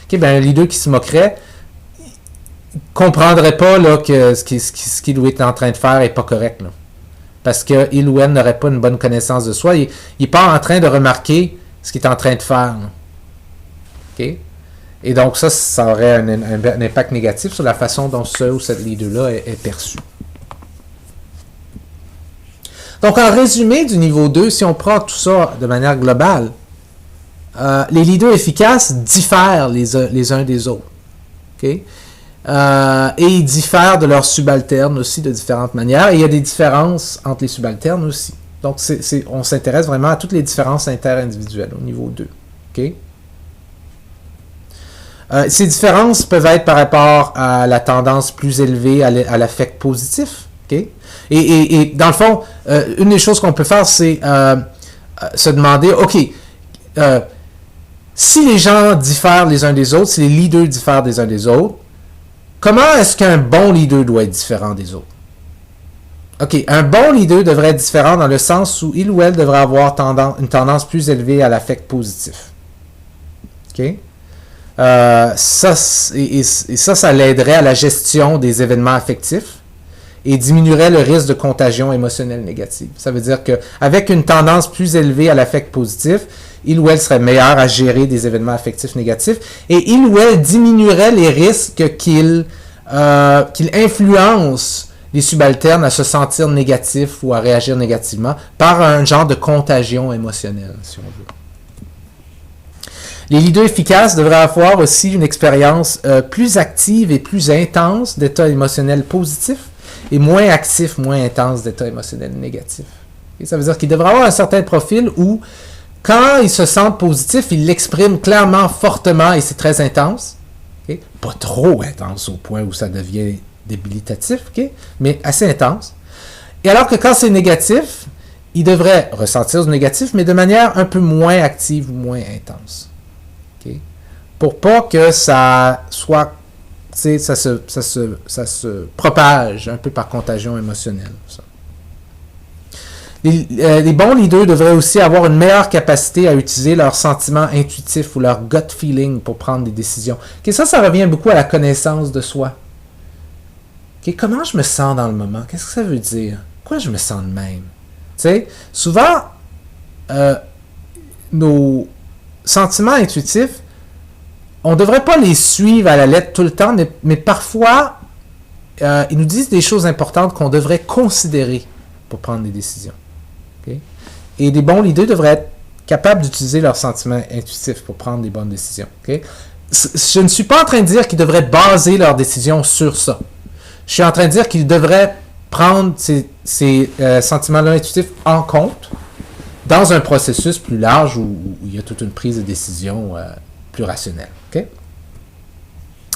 Okay, ben, un leader qui se moquerait ne comprendrait pas là, que ce qu'il est en train de faire n'est pas correct. Là. Parce qu'il ou elle n'aurait pas une bonne connaissance de soi. Il n'est pas en train de remarquer ce qu'il est en train de faire. Okay? Et donc ça aurait un impact négatif sur la façon dont ce ou cette leader-là est perçu. Donc en résumé du niveau 2, si on prend tout ça de manière globale, les leaders efficaces diffèrent les uns des autres. Okay? Et ils diffèrent de leurs subalternes aussi de différentes manières. Et il y a des différences entre les subalternes aussi. Donc, on s'intéresse vraiment à toutes les différences interindividuelles au niveau 2. Okay? Ces différences peuvent être par rapport à la tendance plus élevée à l'affect positif. Okay? Et dans le fond, une des choses qu'on peut faire, c'est se demander, OK, si les gens diffèrent les uns des autres, si les leaders diffèrent des uns des autres, comment est-ce qu'un bon leader doit être différent des autres? OK, un bon leader devrait être différent dans le sens où il ou elle devrait avoir une tendance plus élevée à l'affect positif. OK? Ça l'aiderait à la gestion des événements affectifs et diminuerait le risque de contagion émotionnelle négative. Ça veut dire qu'avec une tendance plus élevée à l'affect positif, il ou elle serait meilleur à gérer des événements affectifs négatifs et il ou elle diminuerait les risques qu'il influence les subalternes à se sentir négatifs ou à réagir négativement par un genre de contagion émotionnelle, si on veut. Les leaders efficaces devraient avoir aussi une expérience plus active et plus intense d'état émotionnel positif et moins actif, moins intense d'état émotionnel négatif. Et ça veut dire qu'ils devraient avoir un certain profil où quand ils se sentent positifs, ils l'expriment clairement, fortement et c'est très intense. Okay? Pas trop intense au point où ça devient débilitatif, okay? Mais assez intense. Et alors que quand c'est négatif, ils devraient ressentir du négatif, mais de manière un peu moins active ou moins intense. Okay? Pour pas que ça soit, ça se propage un peu par contagion émotionnelle. Ça. Les bons leaders devraient aussi avoir une meilleure capacité à utiliser leurs sentiments intuitifs ou leur gut feeling pour prendre des décisions. Okay, ça revient beaucoup à la connaissance de soi. Okay, comment je me sens dans le moment? Qu'est-ce que ça veut dire? Pourquoi je me sens de même? T'sais, souvent, nos sentiments intuitifs, on ne devrait pas les suivre à la lettre tout le temps, mais parfois, ils nous disent des choses importantes qu'on devrait considérer pour prendre des décisions. Okay? Et des bons leaders devraient être capables d'utiliser leurs sentiments intuitifs pour prendre des bonnes décisions. Okay? je ne suis pas en train de dire qu'ils devraient baser leurs décisions sur ça. Je suis en train de dire qu'ils devraient prendre ces sentiments-là intuitifs en compte dans un processus plus large où il y a toute une prise de décision plus rationnelle. Okay?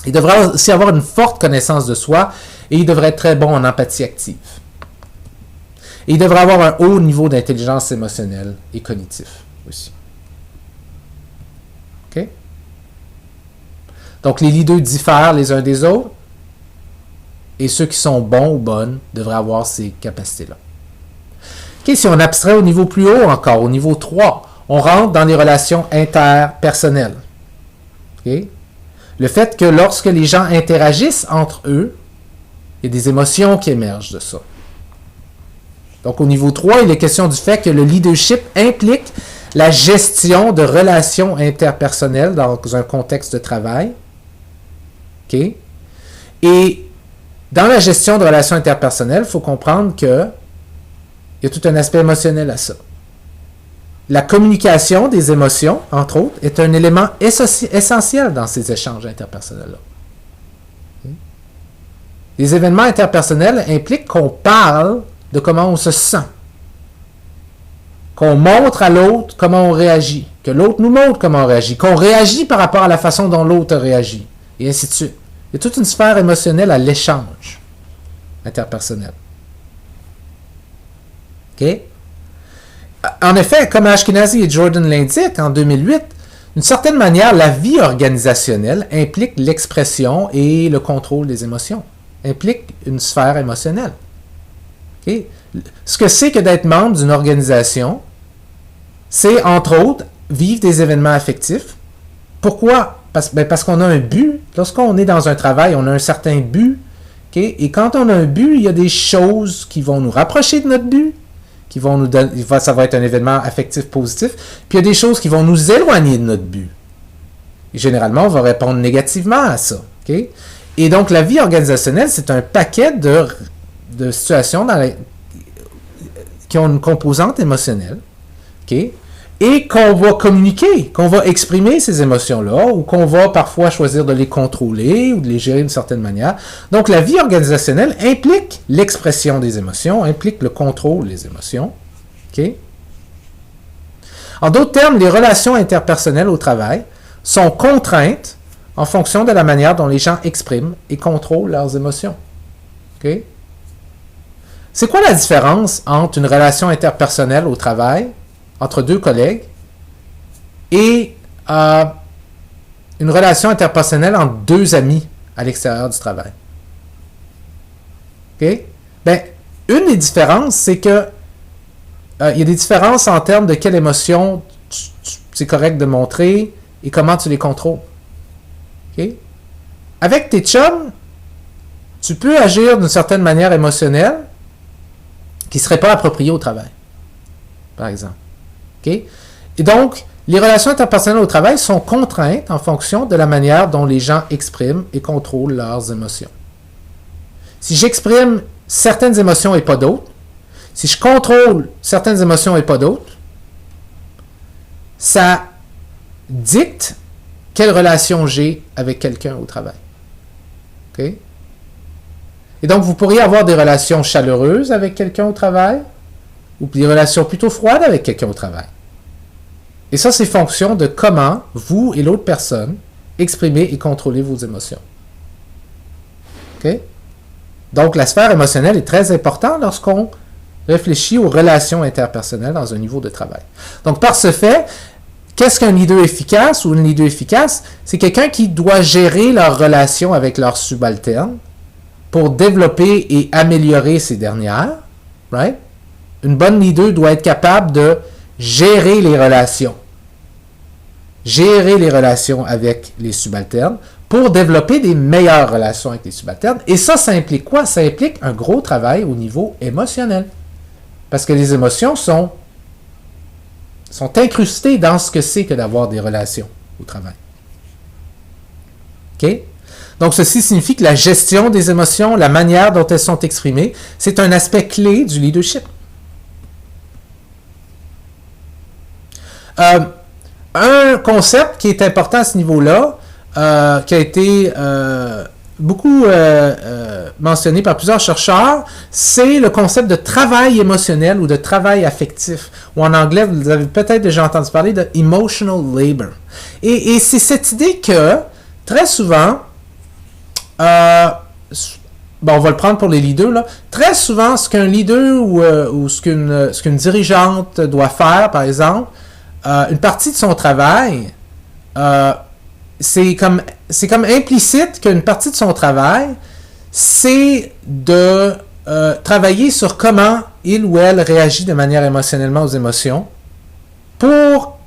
Ils devraient aussi avoir une forte connaissance de soi et ils devraient être très bons en empathie active. Et ils devraient avoir un haut niveau d'intelligence émotionnelle et cognitif aussi. OK? Donc, les leaders diffèrent les uns des autres et ceux qui sont bons ou bonnes devraient avoir ces capacités-là. OK, si on abstrait au niveau plus haut encore, au niveau 3, on rentre dans les relations interpersonnelles. OK? Le fait que lorsque les gens interagissent entre eux, il y a des émotions qui émergent de ça. Donc, au niveau 3, il est question du fait que le leadership implique la gestion de relations interpersonnelles dans un contexte de travail. OK? Et dans la gestion de relations interpersonnelles, il faut comprendre qu'il y a tout un aspect émotionnel à ça. La communication des émotions, entre autres, est un élément essentiel dans ces échanges interpersonnels-là. Okay? Les événements interpersonnels impliquent qu'on parle de comment on se sent, qu'on montre à l'autre comment on réagit, que l'autre nous montre comment on réagit, qu'on réagit par rapport à la façon dont l'autre réagit, et ainsi de suite. Il y a toute une sphère émotionnelle à l'échange interpersonnel. OK? En effet, comme Ashkenazi et Jordan l'indiquent en 2008, d'une certaine manière, la vie organisationnelle implique l'expression et le contrôle des émotions, implique une sphère émotionnelle. Okay? Ce que c'est que d'être membre d'une organisation, c'est, entre autres, vivre des événements affectifs. Pourquoi? Parce qu'on a un but. Lorsqu'on est dans un travail, on a un certain but. Okay? Et quand on a un but, il y a des choses qui vont nous rapprocher de notre but, qui vont nous donner, ça va être un événement affectif positif, puis il y a des choses qui vont nous éloigner de notre but. Et généralement, on va répondre négativement à ça. Okay? Et donc, la vie organisationnelle, c'est un paquet de situations qui ont une composante émotionnelle, okay? Et qu'on va communiquer, qu'on va exprimer ces émotions-là, ou qu'on va parfois choisir de les contrôler ou de les gérer d'une certaine manière. Donc, la vie organisationnelle implique l'expression des émotions, implique le contrôle des émotions. Okay? En d'autres termes, les relations interpersonnelles au travail sont contraintes en fonction de la manière dont les gens expriment et contrôlent leurs émotions. Okay? C'est quoi la différence entre une relation interpersonnelle au travail, entre deux collègues, et une relation interpersonnelle entre deux amis à l'extérieur du travail? OK? Ben, une des différences, c'est que il y a des différences en termes de quelle émotion c'est correct de montrer et comment tu les contrôles. OK? Avec tes chums, tu peux agir d'une certaine manière émotionnelle qui ne serait pas appropriée au travail, par exemple. Okay? Et donc, les relations interpersonnelles au travail sont contraintes en fonction de la manière dont les gens expriment et contrôlent leurs émotions. Si j'exprime certaines émotions et pas d'autres, si je contrôle certaines émotions et pas d'autres, ça dicte quelle relation j'ai avec quelqu'un au travail. Okay? Et donc, vous pourriez avoir des relations chaleureuses avec quelqu'un au travail ou des relations plutôt froides avec quelqu'un au travail. Et ça, c'est fonction de comment vous et l'autre personne exprimez et contrôlez vos émotions. OK? Donc, la sphère émotionnelle est très importante lorsqu'on réfléchit aux relations interpersonnelles dans un niveau de travail. Donc, par ce fait, qu'est-ce qu'un leader efficace ou une leader efficace? C'est quelqu'un qui doit gérer leurs relations avec leurs subalternes pour développer et améliorer ces dernières. Right? Une bonne leader doit être capable de gérer les relations. Gérer les relations avec les subalternes pour développer des meilleures relations avec les subalternes. Et ça implique quoi? Ça implique un gros travail au niveau émotionnel. Parce que les émotions sont incrustées dans ce que c'est que d'avoir des relations au travail. OK? Donc, ceci signifie que la gestion des émotions, la manière dont elles sont exprimées, c'est un aspect clé du leadership. Un concept qui est important à ce niveau-là, qui a été beaucoup mentionné par plusieurs chercheurs, c'est le concept de travail émotionnel ou de travail affectif, ou en anglais, vous avez peut-être déjà entendu parler de emotional labor. Et c'est cette idée que, très souvent, on va le prendre pour les leaders, là. Très souvent, ce qu'un leader ou ce qu'une dirigeante doit faire, par exemple, une partie de son travail, c'est comme implicite qu'une partie de son travail, c'est de travailler sur comment il ou elle réagit de manière émotionnellement aux émotions pour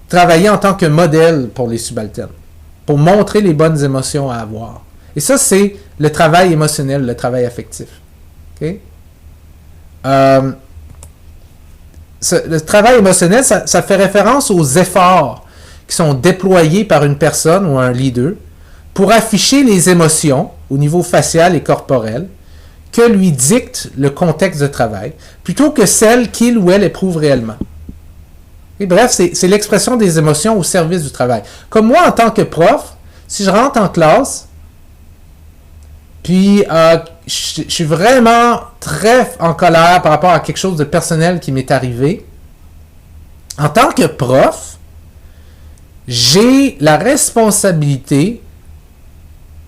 travailler en tant que modèle pour les subalternes, pour montrer les bonnes émotions à avoir. Et ça, c'est le travail émotionnel, le travail affectif. Okay? Le travail émotionnel, ça fait référence aux efforts qui sont déployés par une personne ou un leader pour afficher les émotions au niveau facial et corporel que lui dicte le contexte de travail, plutôt que celles qu'il ou elle éprouve réellement. Et bref, c'est l'expression des émotions au service du travail. Comme moi, en tant que prof, si je rentre en classe, puis je suis vraiment très en colère par rapport à quelque chose de personnel qui m'est arrivé, en tant que prof, j'ai la responsabilité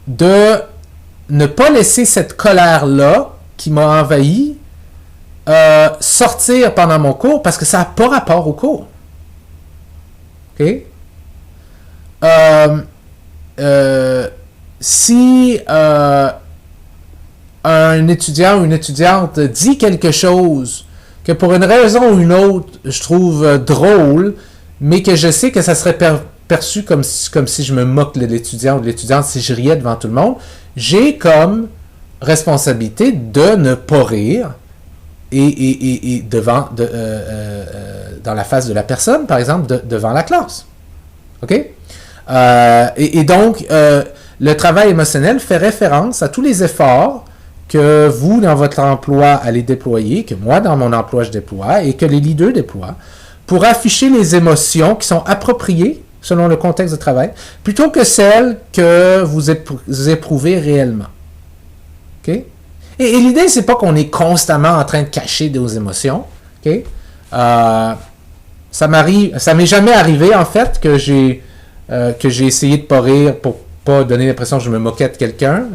de ne pas laisser cette colère-là qui m'a envahi sortir pendant mon cours parce que ça n'a pas rapport au cours. OK? Si un étudiant ou une étudiante dit quelque chose que pour une raison ou une autre, je trouve drôle, mais que je sais que ça serait perçu comme si je me moque de l'étudiant ou de l'étudiante si je riais devant tout le monde, j'ai comme responsabilité de ne pas rire et devant dans la face de la personne, par exemple, devant la classe. OK? Et donc, le travail émotionnel fait référence à tous les efforts que vous, dans votre emploi, allez déployer, que moi, dans mon emploi, je déploie, et que les leaders déploient, pour afficher les émotions qui sont appropriées selon le contexte de travail, plutôt que celles que vous éprouvez réellement. OK? Et l'idée, c'est pas qu'on est constamment en train de cacher nos émotions. OK? Ça m'est jamais arrivé, en fait, que j'ai essayé de pas rire pour pas donner l'impression que je me moquais de quelqu'un.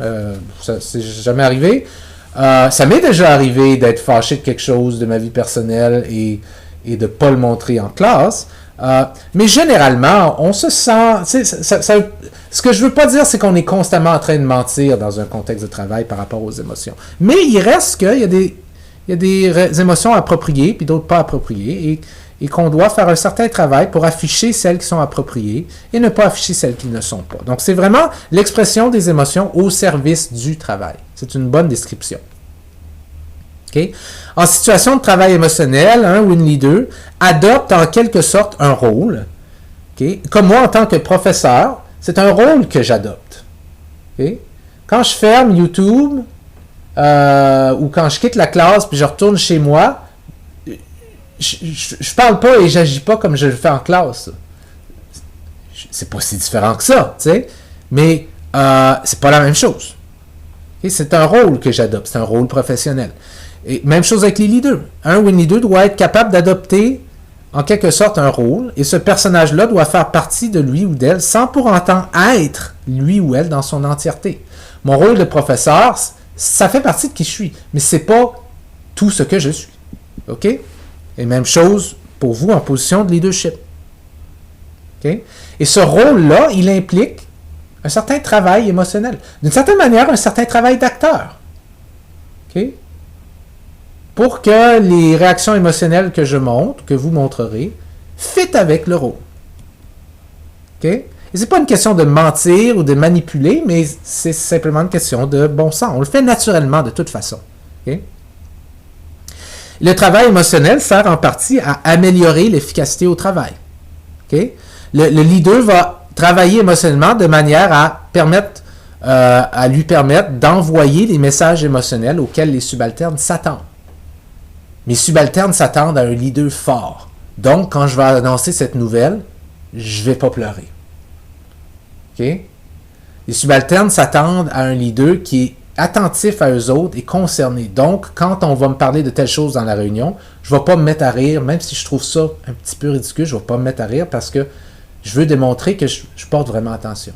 Ça c'est jamais arrivé. Ça m'est déjà arrivé d'être fâché de quelque chose de ma vie personnelle et de ne pas le montrer en classe. Mais généralement, on se sent... ce que je veux pas dire, c'est qu'on est constamment en train de mentir dans un contexte de travail par rapport aux émotions. Mais il reste qu'il y a des émotions appropriées puis d'autres pas appropriées et qu'on doit faire un certain travail pour afficher celles qui sont appropriées et ne pas afficher celles qui ne le sont pas. Donc, c'est vraiment l'expression des émotions au service du travail. C'est une bonne description. Okay? En situation de travail émotionnel, un ou une leader adopte en quelque sorte un rôle. Okay? Comme moi, en tant que professeur, c'est un rôle que j'adopte. Okay? Quand je ferme YouTube ou quand je quitte la classe puis je retourne chez moi, je parle pas et j'agis pas comme je le fais en classe. C'est pas si différent que ça, tu sais. Mais c'est pas la même chose. Okay? C'est un rôle que j'adopte, c'est un rôle professionnel. Et même chose avec les leaders. Un ou une leader doit être capable d'adopter en quelque sorte un rôle, et ce personnage-là doit faire partie de lui ou d'elle sans pour autant être lui ou elle dans son entièreté. Mon rôle de professeur, ça fait partie de qui je suis, mais c'est pas tout ce que je suis. OK? Et même chose pour vous en position de leadership. Okay? Et ce rôle-là, il implique un certain travail émotionnel. D'une certaine manière, un certain travail d'acteur. Okay? Pour que les réactions émotionnelles que je montre, que vous montrerez, fit avec le rôle. Okay? Et ce n'est pas une question de mentir ou de manipuler, mais c'est simplement une question de bon sens. On le fait naturellement de toute façon. Okay? Le travail émotionnel sert en partie à améliorer l'efficacité au travail. Okay? Le leader va travailler émotionnellement de manière à lui permettre d'envoyer les messages émotionnels auxquels les subalternes s'attendent. Mes subalternes s'attendent à un leader fort. Donc, quand je vais annoncer cette nouvelle, je ne vais pas pleurer. OK? Les subalternes s'attendent à un leader qui est attentif à eux autres et concerné. Donc, quand on va me parler de telle chose dans la réunion, je ne vais pas me mettre à rire, même si je trouve ça un petit peu ridicule, je ne vais pas me mettre à rire parce que je veux démontrer que je porte vraiment attention.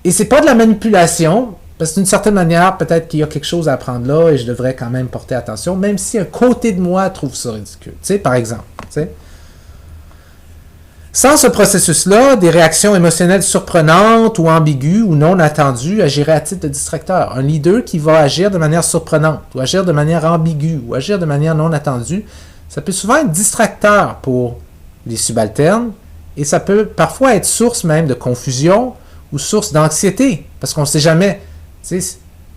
Et c'est pas de la manipulation, parce que d'une certaine manière, peut-être qu'il y a quelque chose à apprendre là et je devrais quand même porter attention, même si un côté de moi trouve ça ridicule. Tu sais, par exemple. Tu sais. Sans ce processus-là, des réactions émotionnelles surprenantes ou ambiguës ou non attendues agiraient à titre de distracteur. Un leader qui va agir de manière surprenante, ou agir de manière ambiguë, ou agir de manière non attendue, ça peut souvent être distracteur pour les subalternes, et ça peut parfois être source même de confusion ou source d'anxiété, parce qu'on ne sait jamais.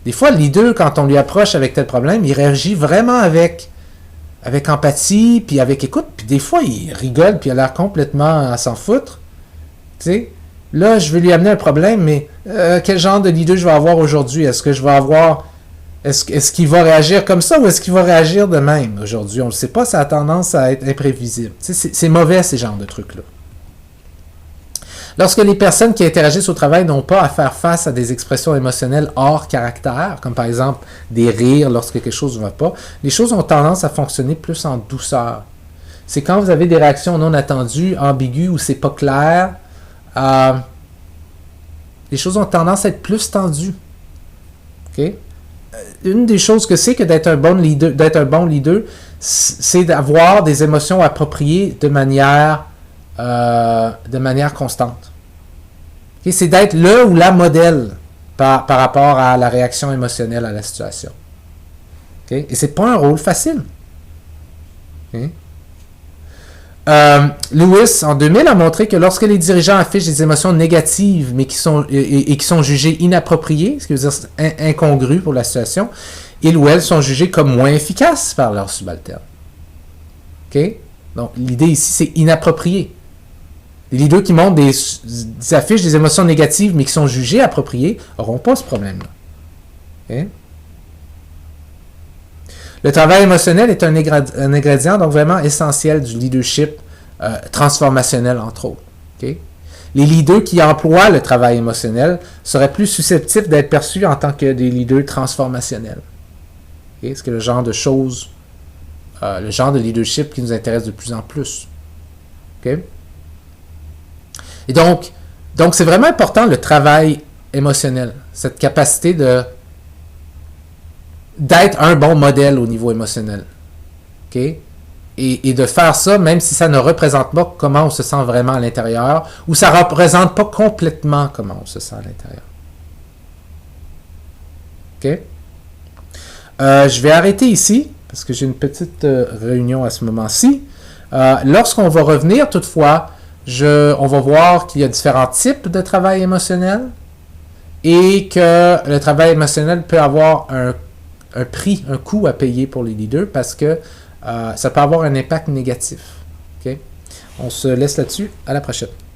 Des fois, le leader, quand on lui approche avec tel problème, il réagit vraiment avec empathie, puis avec écoute, puis des fois, il rigole, puis il a l'air complètement à s'en foutre. T'sais? Là, je vais lui amener un problème, mais quel genre de leader je vais avoir aujourd'hui? Est-ce que je vais avoir... Est-ce qu'il va réagir comme ça, ou est-ce qu'il va réagir de même aujourd'hui? On ne le sait pas, ça a tendance à être imprévisible. C'est mauvais, ces genres de trucs-là. Lorsque les personnes qui interagissent au travail n'ont pas à faire face à des expressions émotionnelles hors caractère, comme par exemple des rires lorsque quelque chose ne va pas, les choses ont tendance à fonctionner plus en douceur. C'est quand vous avez des réactions non attendues, ambiguës ou c'est pas clair, les choses ont tendance à être plus tendues. Okay? Une des choses que c'est que d'être un bon leader, c'est d'avoir des émotions appropriées de manière constante. Okay? C'est d'être le ou la modèle par rapport à la réaction émotionnelle à la situation. Okay? Et c'est pas un rôle facile. Okay? Lewis, en 2000, a montré que lorsque les dirigeants affichent des émotions négatives mais qui sont jugées inappropriées, ce qui veut dire incongrues pour la situation, ils ou elles sont jugés comme moins efficaces par leurs subalternes. Okay? Donc, l'idée ici, c'est inapproprié. Les leaders qui montrent des affiches, des émotions négatives, mais qui sont jugées appropriées, n'auront pas ce problème-là. Okay? Le travail émotionnel est un ingrédient donc vraiment essentiel du leadership transformationnel, entre autres. Okay? Les leaders qui emploient le travail émotionnel seraient plus susceptibles d'être perçus en tant que des leaders transformationnels. Okay? C'est le genre de choses, le genre de leadership qui nous intéresse de plus en plus. Okay? Et donc c'est vraiment important le travail émotionnel, cette capacité d'être un bon modèle au niveau émotionnel. Okay? Et de faire ça, même si ça ne représente pas comment on se sent vraiment à l'intérieur, ou ça ne représente pas complètement comment on se sent à l'intérieur. Okay? Je vais arrêter ici, parce que j'ai une petite réunion à ce moment-ci. Lorsqu'on va revenir, toutefois, on va voir qu'il y a différents types de travail émotionnel et que le travail émotionnel peut avoir un prix, un coût à payer pour les leaders parce que ça peut avoir un impact négatif. Okay? On se laisse là-dessus. À la prochaine.